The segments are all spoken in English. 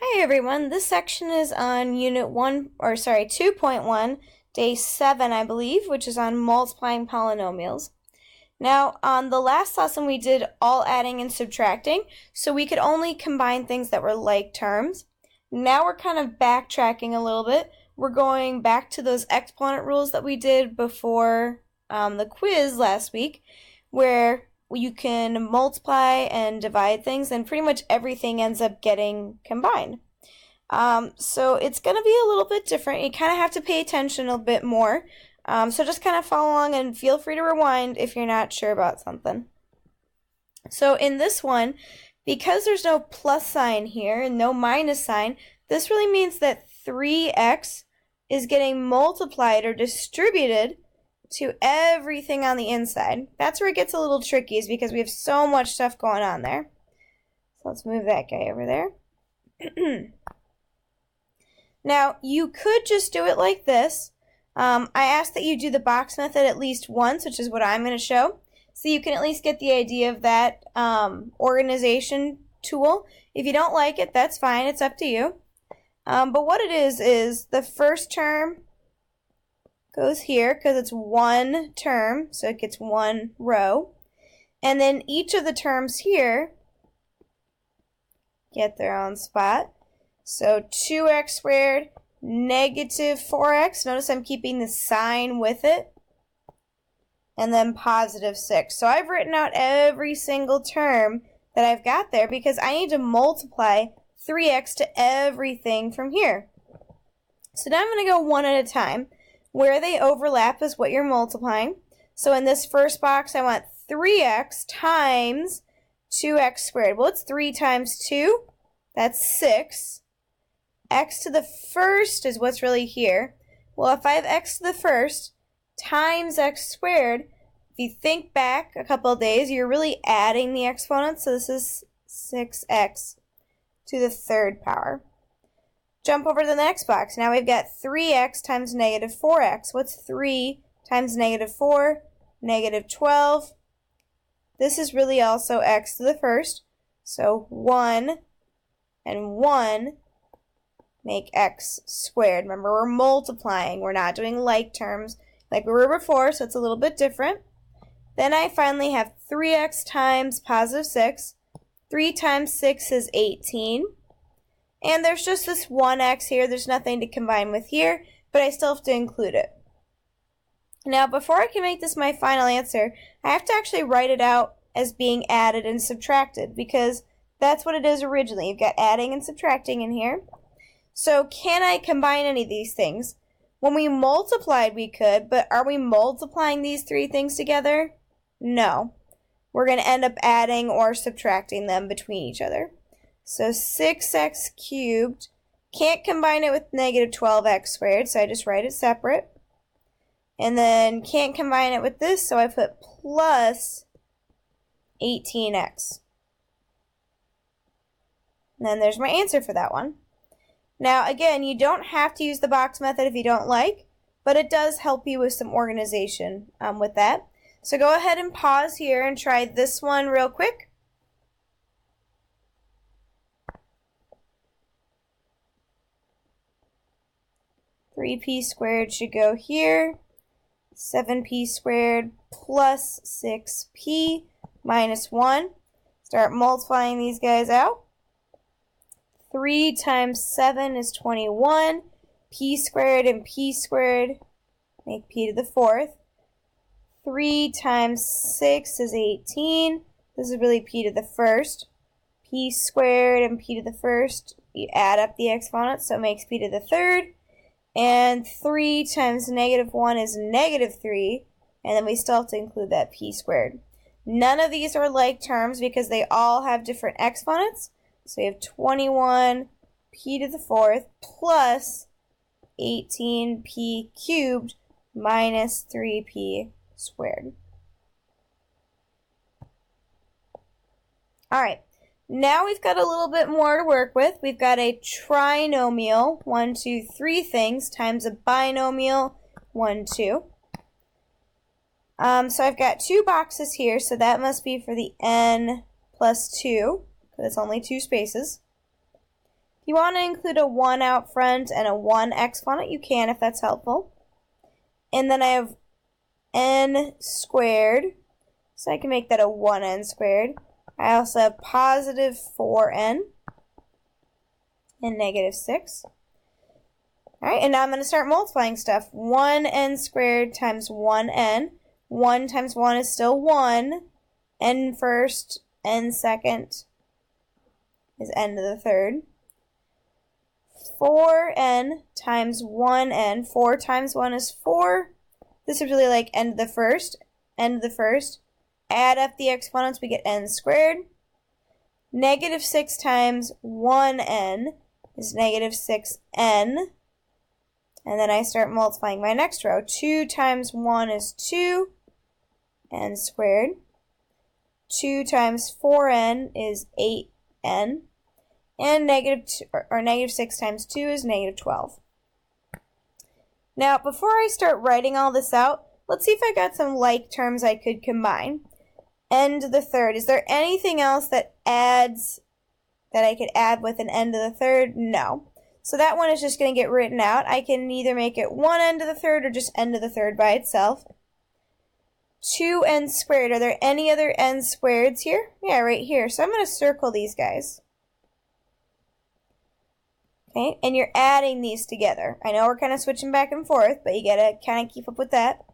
Hi everyone, this section is on Unit 2.1, Day 7, I believe, which is on multiplying polynomials. Now, on the last lesson we did all adding and subtracting, so we could only combine things that were like terms. Now we're kind of backtracking a little bit. We're going back to those exponent rules that we did before the quiz last week, where you can multiply and divide things, and pretty much everything ends up getting combined. So it's going to be a little bit different. You kind of have to pay attention a bit more. So just kind of follow along and feel free to rewind if you're not sure about something. So in this one, because there's no plus sign here and no minus sign, this really means that 3x is getting multiplied or distributed to everything on the inside. That's where it gets a little tricky, is because we have so much stuff going on there. So let's move that guy over there. Now, you could just do it like this. I ask that you do the box method at least once, which is what I'm going to show, so you can at least get the idea of that organization tool. If you don't like it, that's fine. It's up to you. But what it is the first term goes here because it's one term, so it gets one row. And then each of the terms here get their own spot. So 2x squared, negative 4x. Notice I'm keeping the sign with it. And then positive 6. So I've written out every single term that I've got there because I need to multiply 3x to everything from here. So now I'm going to go one at a time. Where they overlap is what you're multiplying. So in this first box, I want 3x times 2x squared. Well, it's 3 times 2. That's 6. X to the first is what's really here. Well, if I have x to the first times x squared, if you think back a couple of days, you're really adding the exponents. So this is 6x to the third power. Jump over to the next box. Now we've got 3x times negative 4x. What's 3 times negative 4? Negative 12. This is really also x to the first. So 1 and 1 make x squared. Remember, we're multiplying. We're not doing like terms like we were before, so it's a little bit different. Then I finally have 3x times positive 6. 3 times 6 is 18. And there's just this 1x here. There's nothing to combine with here, but I still have to include it. Now, before I can make this my final answer, I have to actually write it out as being added and subtracted, because that's what it is originally. You've got adding and subtracting in here. So can I combine any of these things? When we multiplied, we could, but are we multiplying these three things together? No. We're going to end up adding or subtracting them between each other. So 6x cubed, can't combine it with negative 12x squared, so I just write it separate. And then can't combine it with this, so I put plus 18x. And then there's my answer for that one. Now, again, you don't have to use the box method if you don't like, but it does help you with some organization with that. So go ahead and pause here and try this one real quick. Three p squared should go here. 7p squared plus 6p minus 1. Start multiplying these guys out. 3 times 7 is 21. P squared and p squared make p to the fourth. 3 times 6 is 18. This is really p to the first. P squared and p to the first, you add up the exponents, so it makes p to the third. And 3 times negative 1 is negative 3, and then we still have to include that p squared. None of these are like terms because they all have different exponents. So we have 21 p to the fourth plus 18p cubed minus 3p squared. All right. Now we've got a little bit more to work with. We've got a trinomial, 1, 2, 3 things, times a binomial, 1, 2. So I've got two boxes here, so that must be for the n plus 2, because it's only two spaces. If you want to include a 1 out front and a 1 exponent, you can if that's helpful. And then I have n squared, so I can make that a 1n squared. I also have positive 4n and negative 6. Alright, and now I'm going to start multiplying stuff. 1n squared times 1n. 1 times 1 is still 1. N first, n second is n to the third. 4n times 1n. 4 times 1 is 4. This is really like n to the first. N to the first. Add up the exponents, we get n squared. Negative 6 times 1n is negative 6n. And then I start multiplying my next row. 2 times 1 is 2, n squared. 2 times 4n is 8n. And negative 6 times 2 is negative 12. Now, before I start writing all this out, let's see if I got some like terms I could combine. N to the third. Is there anything else that I could add with an n to the third? No. So that one is just going to get written out. I can either make it 1n to the third or just n to the third by itself. 2n squared. Are there any other n squareds here? Yeah, right here. So I'm going to circle these guys. Okay, and you're adding these together. I know we're kind of switching back and forth, but you got to kind of keep up with that.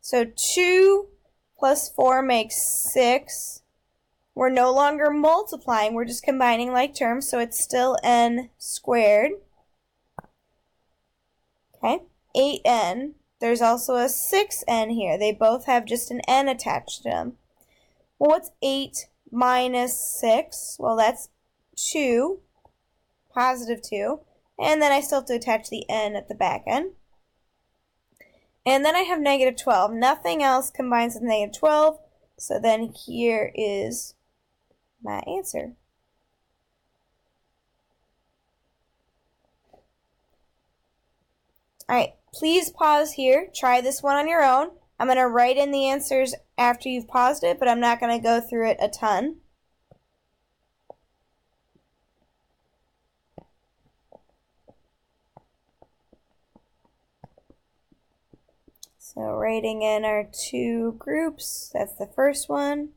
So 2 plus 4 makes 6. We're no longer multiplying, we're just combining like terms, so it's still n squared. Okay, 8n. There's also a 6n here. They both have just an n attached to them. Well, what's 8 minus 6? Well, that's 2, positive 2. And then I still have to attach the n at the back end. And then I have negative 12. Nothing else combines with negative 12. So then here is my answer. Alright, please pause here. Try this one on your own. I'm going to write in the answers after you've paused it, but I'm not going to go through it a ton. So writing in our two groups, that's the first one.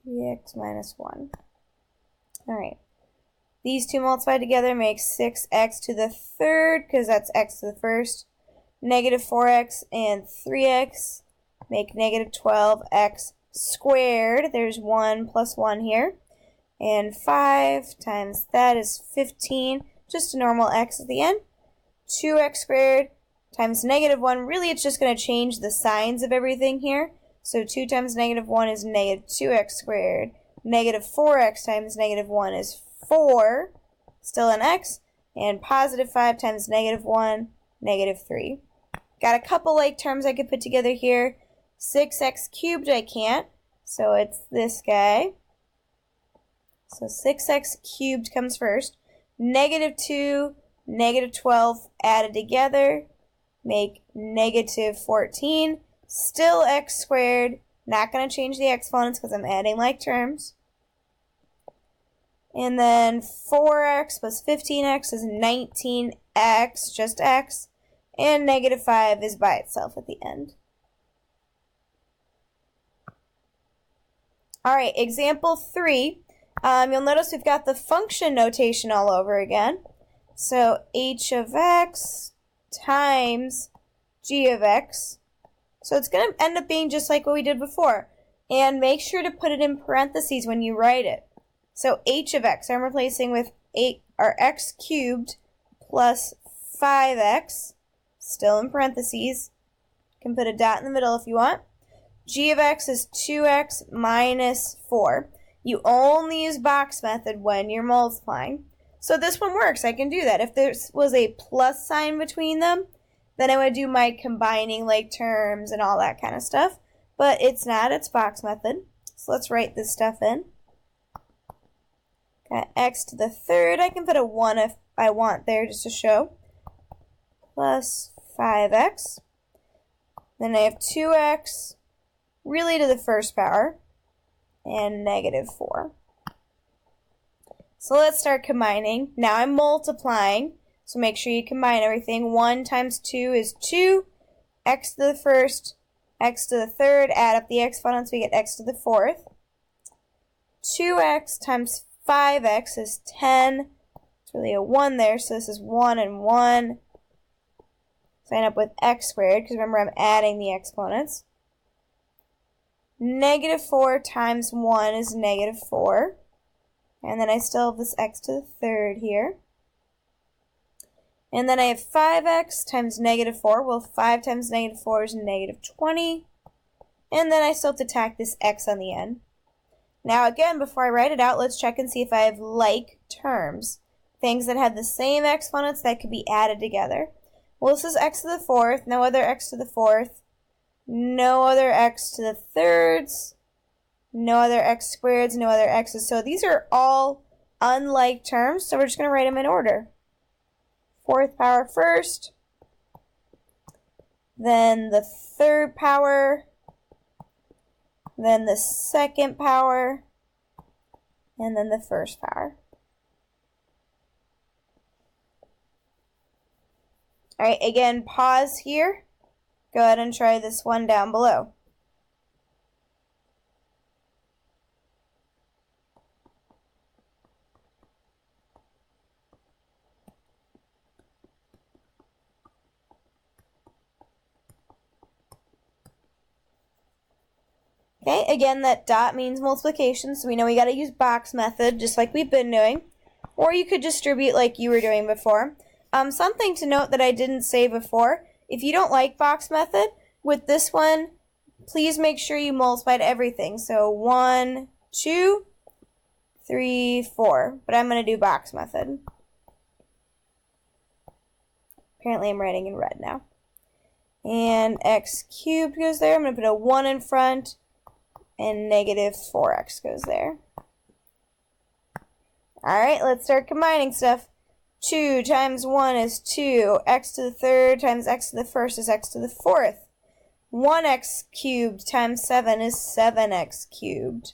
3x minus 1. Alright. These two multiplied together make 6x to the third, because that's x to the first. Negative 4x and 3x make negative 12x squared. There's 1 plus 1 here. And 5 times that is 15, just a normal x at the end. 2x squared times negative 1. Really, it's just going to change the signs of everything here. So 2 times negative 1 is negative 2x squared. Negative 4x times negative 1 is 4, still an x. And positive 5 times negative 1, negative 3. Got a couple like terms I could put together here. 6x cubed I can't, so it's this guy. So 6x cubed comes first. Negative 2, negative 12 added together make negative 14. Still x squared. Not going to change the exponents because I'm adding like terms. And then 4x plus 15x is 19x, just x. And negative 5 is by itself at the end. Alright, example 3. You'll notice we've got the function notation all over again. So h of x times g of x. So it's going to end up being just like what we did before. And make sure to put it in parentheses when you write it. So h of x, I'm replacing with x cubed plus 5x, still in parentheses. You can put a dot in the middle if you want. G of x is 2x minus 4. You only use box method when you're multiplying. So this one works. I can do that. If there was a plus sign between them, then I would do my combining like terms and all that kind of stuff. But it's not. It's box method. So let's write this stuff in. Got x to the third. I can put a 1 if I want there just to show. Plus 5x. Then I have 2x really to the first power. And negative 4. So let's start combining. Now I'm multiplying, so make sure you combine everything. 1 times 2 is 2, x to the first, x to the third, add up the exponents, we get x to the fourth. 2x times 5x is 10. It's really a 1 there, so this is 1 and 1. So I end up with x squared, because remember I'm adding the exponents. Negative 4 times 1 is negative 4. And then I still have this x to the third here. And then I have 5x times negative 4. Well, 5 times negative 4 is negative 20. And then I still have to tack this x on the end. Now again, before I write it out, let's check and see if I have like terms. Things that have the same exponents that could be added together. Well, this is x to the fourth, no other x to the fourth, no other x to the thirds, no other x squareds, no other x's. So these are all unlike terms, so we're just going to write them in order. Fourth power first, then the third power, then the second power, and then the first power. All right, again, pause here. Go ahead and try this one down below. Okay, again, that dot means multiplication, so we know we got to use box method, just like we've been doing. Or you could distribute like you were doing before. Something to note that I didn't say before, if you don't like box method, with this one, please make sure you multiply to everything. So 1, 2, 3, 4. But I'm going to do box method. Apparently I'm writing in red now. And x cubed goes there. I'm going to put a 1 in front. And negative 4x goes there. Alright, let's start combining stuff. 2 times 1 is 2. X to the third times x to the first is x to the fourth. 1x cubed times 7 is 7x cubed.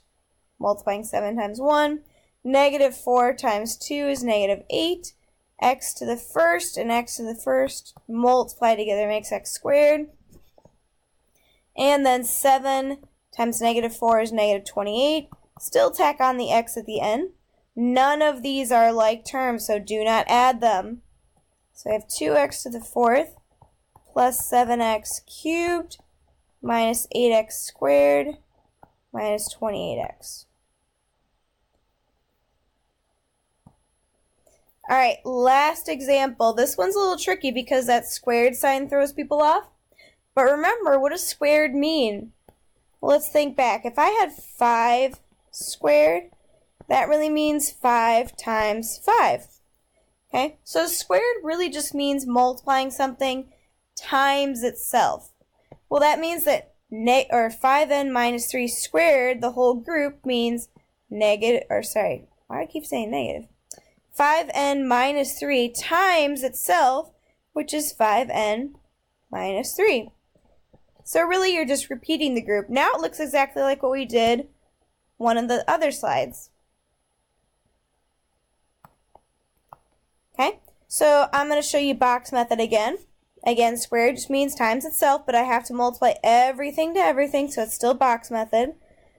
Multiplying 7 times 1. Negative 4 times 2 is negative 8. X to the first and x to the first multiply together makes x squared. And then 7 times negative 4 is negative 28. Still tack on the x at the end. None of these are like terms, so do not add them. So I have 2x to the fourth plus 7x cubed minus 8x squared minus 28x. Alright, last example. This one's a little tricky because that squared sign throws people off. But remember, what does squared mean? Well, let's think back. If I had 5 squared, that really means 5 times 5. Okay, so squared really just means multiplying something times itself. Well, that means that 5n minus 3 squared, the whole group, means negative, or sorry, why do I keep saying negative? 5n minus 3 times itself, which is 5n minus 3. So really you're just repeating the group. Now it looks exactly like what we did one of the other slides. Okay, so I'm going to show you box method again. Again, squared just means times itself, but I have to multiply everything to everything, so it's still box method.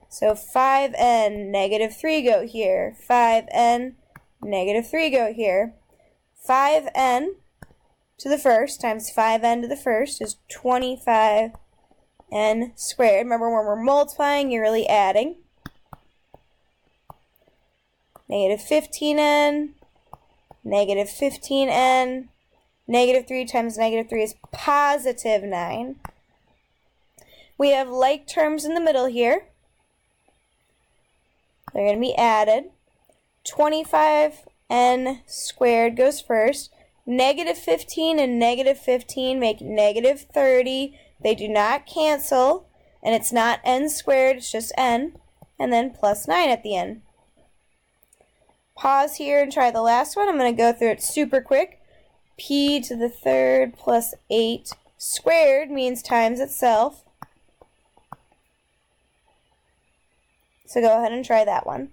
So 5n, negative 3 go here. 5n, negative 3 go here. 5n to the first times 5n to the first is 25n squared. Remember, when we're multiplying, you're really adding. Negative 15n, negative 15n, negative 3 times negative 3 is positive 9. We have like terms in the middle here. They're going to be added. 25n squared goes first. Negative 15 and negative 15 make negative 30. They do not cancel, and it's not n squared, it's just n, and then plus 9 at the end. Pause here and try the last one. I'm going to go through it super quick. P to the third plus 8 squared means times itself. So go ahead and try that one.